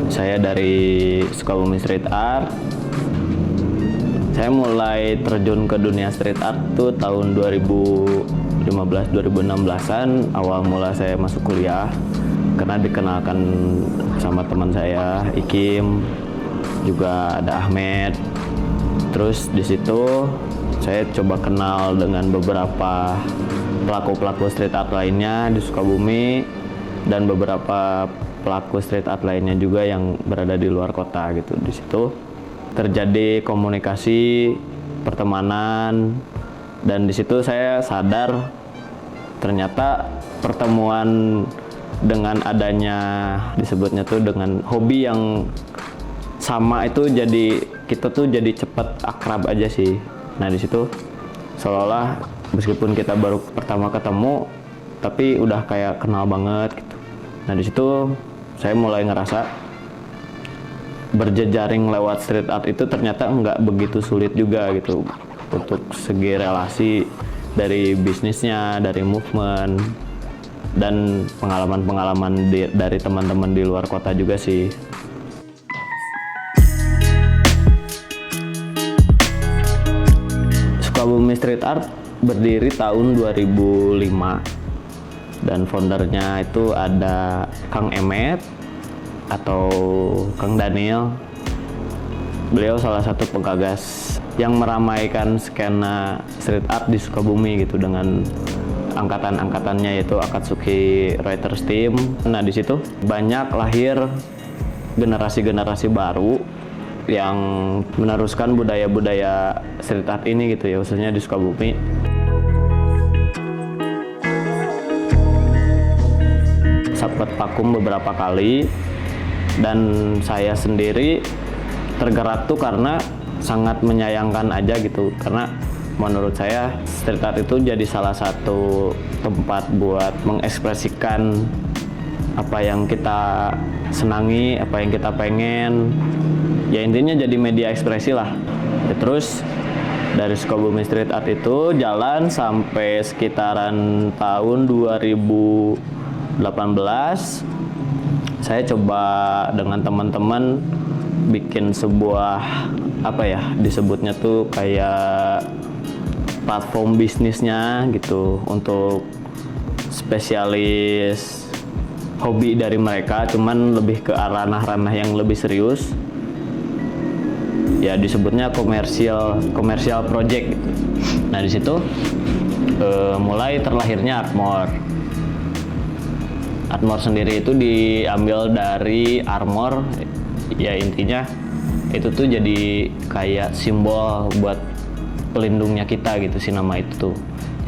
Saya dari Sukabumi Street Art. Saya mulai terjun ke dunia street art tuh tahun 2015-2016an. Awal mula saya masuk kuliah karena dikenalkan sama teman saya, Ikim, juga ada Ahmed. Terus di situ saya coba kenal dengan beberapa pelaku-pelaku street art lainnya di Sukabumi dan beberapa pelaku street art lainnya juga yang berada di luar kota gitu. Di situ terjadi komunikasi, pertemanan, dan di situ saya sadar ternyata pertemuan dengan adanya disebutnya tuh dengan hobi yang sama itu jadi kita tuh jadi cepat akrab aja sih. Nah di situ seolah meskipun kita baru pertama ketemu tapi udah kayak kenal banget gitu. Nah di situ saya mulai ngerasa berjejaring lewat street art itu ternyata nggak begitu sulit juga gitu untuk segi relasi dari bisnisnya, dari movement, dan pengalaman-pengalaman dari teman-teman di luar kota juga sih. Sukabumi Street Art berdiri tahun 2005 dan foundernya itu ada Kang Emet atau Kang Daniel. Beliau salah satu penggagas yang meramaikan skena street art di Sukabumi gitu dengan angkatan-angkatannya yaitu Akatsuki Writers Team. Nah di situ banyak lahir generasi-generasi baru yang meneruskan budaya-budaya street art ini gitu ya, khususnya di Sukabumi. Sempat vakum beberapa kali dan saya sendiri tergerak tuh karena sangat menyayangkan aja gitu, karena menurut saya street art itu jadi salah satu tempat buat mengekspresikan apa yang kita senangi, apa yang kita pengen, ya intinya jadi media ekspresi lah. Ya, terus dari Sukabumi Street Art itu jalan sampai sekitaran tahun 2018. Saya coba dengan teman-teman bikin sebuah apa ya disebutnya tuh kayak platform bisnisnya gitu untuk spesialis hobi dari mereka, cuman lebih ke ranah-ranah yang lebih serius. Ya disebutnya komersial project gitu. Nah di situ mulai terlahirnya Artmore. Artmore sendiri itu diambil dari armor, ya intinya itu tuh jadi kayak simbol buat pelindungnya kita gitu si nama itu tuh.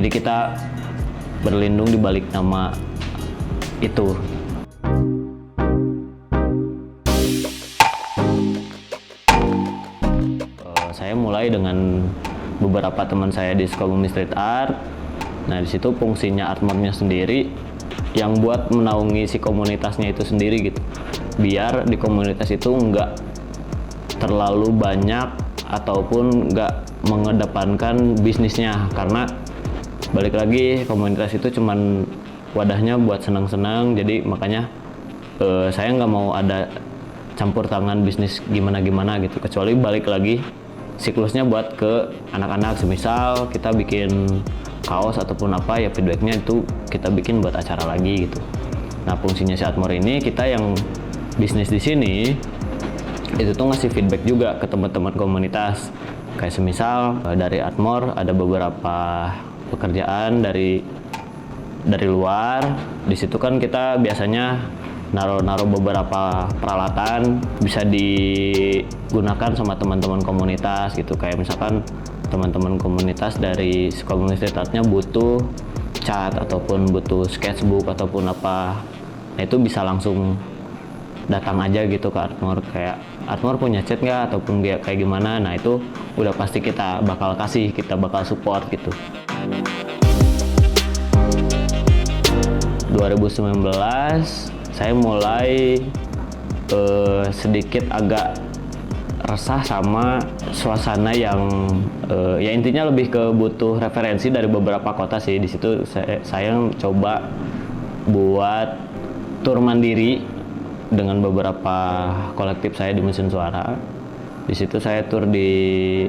Jadi kita berlindung di balik nama itu. Saya mulai dengan beberapa teman saya di Sukabumi Street Art. Nah di situ fungsinya Artmore-nya sendiri yang buat menaungi si komunitasnya itu sendiri gitu, biar di komunitas itu nggak terlalu banyak ataupun nggak mengedepankan bisnisnya, karena balik lagi komunitas itu cuman wadahnya buat senang-senang, jadi makanya saya nggak mau ada campur tangan bisnis gimana-gimana gitu, kecuali balik lagi siklusnya buat ke anak-anak, semisal kita bikin kaos ataupun apa ya feedbacknya itu kita bikin buat acara lagi gitu. Nah fungsinya si Artmore ini kita yang bisnis di sini itu tuh ngasih feedback juga ke teman-teman komunitas. Kayak semisal dari Artmore ada beberapa pekerjaan dari luar. Di situ kan kita biasanya naruh beberapa peralatan bisa digunakan sama teman-teman komunitas gitu. Kayak misalkan teman-teman komunitas dari Sukabumi Street Art-nya butuh cat ataupun butuh sketchbook ataupun apa, nah itu bisa langsung datang aja gitu ke Artmore, kayak Artmore punya cat nggak ataupun kayak gimana. Nah itu udah pasti kita bakal kasih, kita bakal support gitu. 2019 saya mulai sedikit agak resah sama suasana yang ya intinya lebih ke butuh referensi dari beberapa kota sih. Di situ saya coba buat tur mandiri dengan beberapa kolektif saya di Mesin Suara. Di situ saya tur di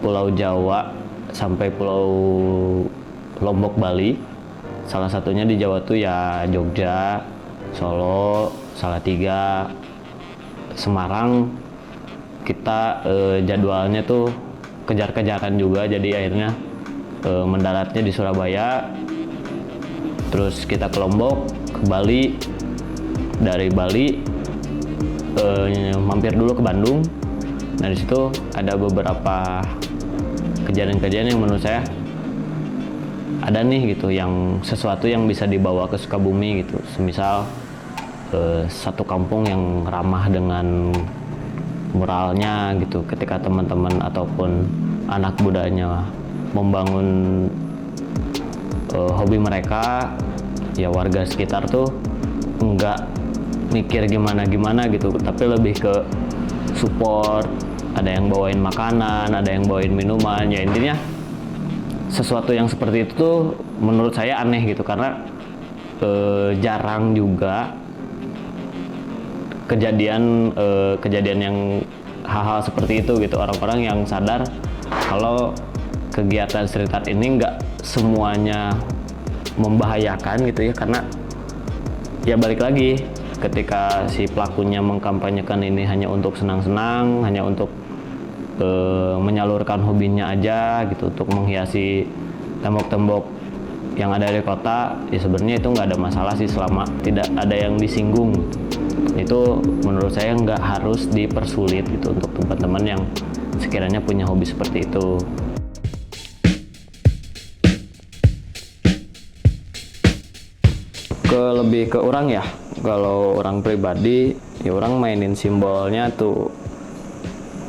Pulau Jawa sampai Pulau Lombok, Bali. Salah satunya di Jawa tuh ya Jogja, Solo, Salatiga, Semarang. Kita jadwalnya tuh kejar-kejaran juga, jadi akhirnya mendaratnya di Surabaya, terus kita ke Lombok, ke Bali. Dari Bali mampir dulu ke Bandung. Nah di situ ada beberapa kejadian-kejadian yang menurut saya ada nih gitu, yang sesuatu yang bisa dibawa ke Sukabumi gitu. Semisal satu kampung yang ramah dengan muralnya gitu, ketika teman-teman ataupun anak mudanya membangun hobi mereka, ya warga sekitar tuh enggak mikir gimana-gimana gitu, tapi lebih ke support. Ada yang bawain makanan, ada yang bawain minuman, ya intinya sesuatu yang seperti itu tuh menurut saya aneh gitu, karena jarang juga kejadian yang hal-hal seperti itu gitu. Orang-orang yang sadar kalau kegiatan street art ini nggak semuanya membahayakan gitu ya, karena ya balik lagi, ketika si pelakunya mengkampanyekan ini hanya untuk senang-senang, hanya untuk menyalurkan hobinya aja gitu, untuk menghiasi tembok-tembok yang ada di kota, ya sebenarnya itu nggak ada masalah sih selama tidak ada yang disinggung. Itu menurut saya nggak harus dipersulit gitu untuk teman-teman yang sekiranya punya hobi seperti itu. Lebih ke orang ya, kalau orang pribadi ya orang mainin simbolnya tuh,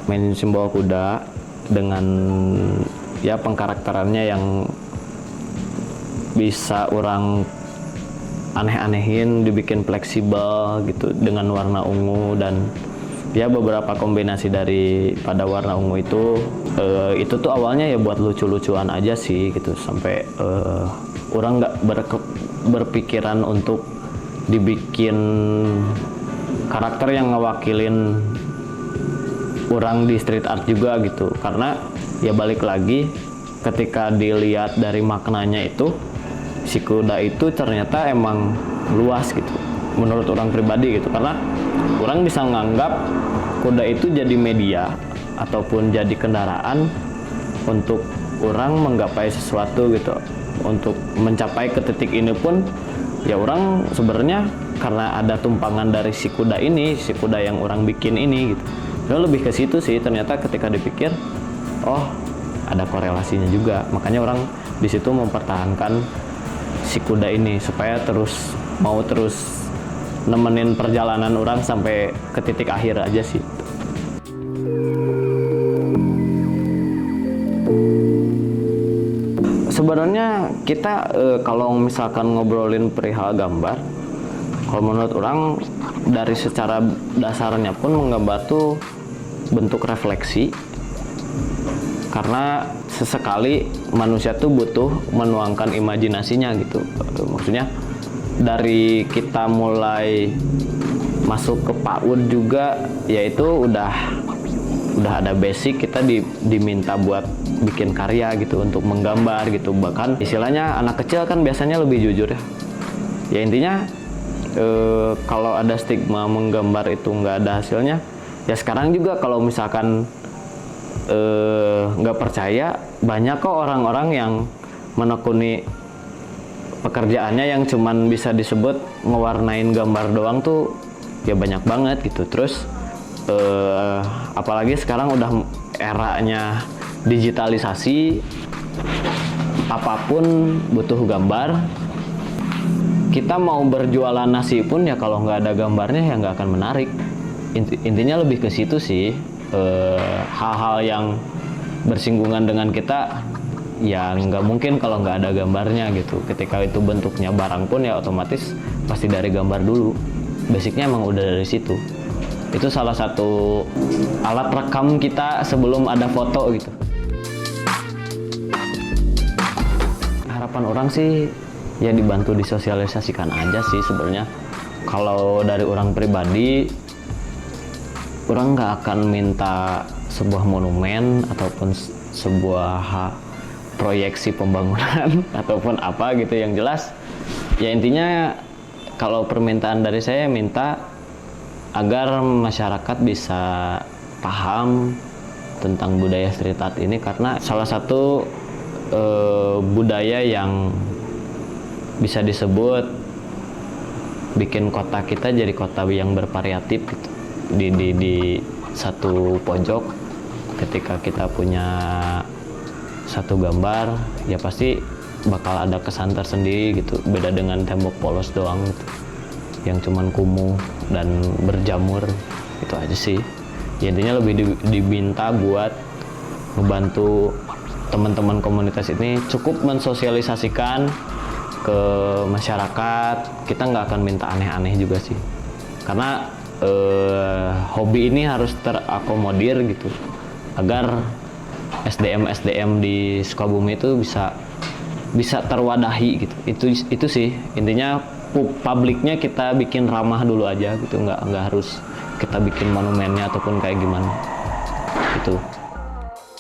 mainin simbol kuda dengan ya pengkarakterannya yang bisa orang aneh-anehin, dibikin fleksibel gitu dengan warna ungu, dan ya beberapa kombinasi dari pada warna ungu itu tuh awalnya ya buat lucu-lucuan aja sih gitu, sampai orang nggak berpikiran untuk dibikin karakter yang ngewakilin orang di street art juga gitu, karena ya balik lagi, ketika dilihat dari maknanya itu, si kuda itu ternyata emang luas gitu menurut orang pribadi gitu, karena orang bisa menganggap kuda itu jadi media ataupun jadi kendaraan untuk orang menggapai sesuatu gitu. Untuk mencapai ke titik ini pun ya orang sebenarnya karena ada tumpangan dari si kuda ini, si kuda yang orang bikin ini gitu. Ya lebih ke situ sih, ternyata ketika dipikir, oh ada korelasinya juga. Makanya orang di situ mempertahankan si kuda ini supaya terus nemenin perjalanan orang sampai ke titik akhir aja sih. Sebenarnya kita kalau misalkan ngobrolin perihal gambar, kalau menurut orang dari secara dasarnya pun menggambar tuh bentuk refleksi, karena sesekali manusia tuh butuh menuangkan imajinasinya gitu. Maksudnya dari kita mulai masuk ke PAUD juga, yaitu udah ada basic, kita diminta buat bikin karya gitu, untuk menggambar gitu. Bahkan istilahnya anak kecil kan biasanya lebih jujur ya. Ya intinya kalau ada stigma menggambar itu nggak ada hasilnya, ya sekarang juga kalau misalkan nggak percaya, banyak kok orang-orang yang menekuni pekerjaannya yang cuman bisa disebut ngewarnain gambar doang tuh ya banyak banget gitu. Terus apalagi sekarang udah eranya digitalisasi, apapun butuh gambar. Kita mau berjualan nasi pun ya kalau nggak ada gambarnya ya nggak akan menarik. Intinya lebih ke situ sih. Hal-hal yang bersinggungan dengan kita ya nggak mungkin kalau nggak ada gambarnya gitu. Ketika itu bentuknya barang pun ya otomatis pasti dari gambar dulu. Basicnya emang udah dari situ. Itu salah satu alat rekam kita sebelum ada foto gitu. Harapan orang sih ya dibantu disosialisasikan aja sih sebenarnya. Kalau dari orang pribadi, orang nggak akan minta sebuah monumen ataupun sebuah proyeksi pembangunan ataupun apa gitu. Yang jelas ya intinya kalau permintaan dari saya minta agar masyarakat bisa paham tentang budaya street art ini, karena salah satu budaya yang bisa disebut bikin kota kita jadi kota yang bervariatif gitu. Di satu pojok ketika kita punya satu gambar ya pasti bakal ada kesan tersendiri gitu, beda dengan tembok polos doang gitu yang cuman kumuh dan berjamur. Itu aja sih ya, intinya lebih diminta buat membantu teman-teman komunitas ini cukup mensosialisasikan ke masyarakat. Kita nggak akan minta aneh-aneh juga sih, karena hobi ini harus terakomodir gitu agar SDM di Sukabumi itu bisa terwadahi gitu. Itu sih intinya, publiknya kita bikin ramah dulu aja gitu, nggak harus kita bikin monumennya ataupun kayak gimana gitu.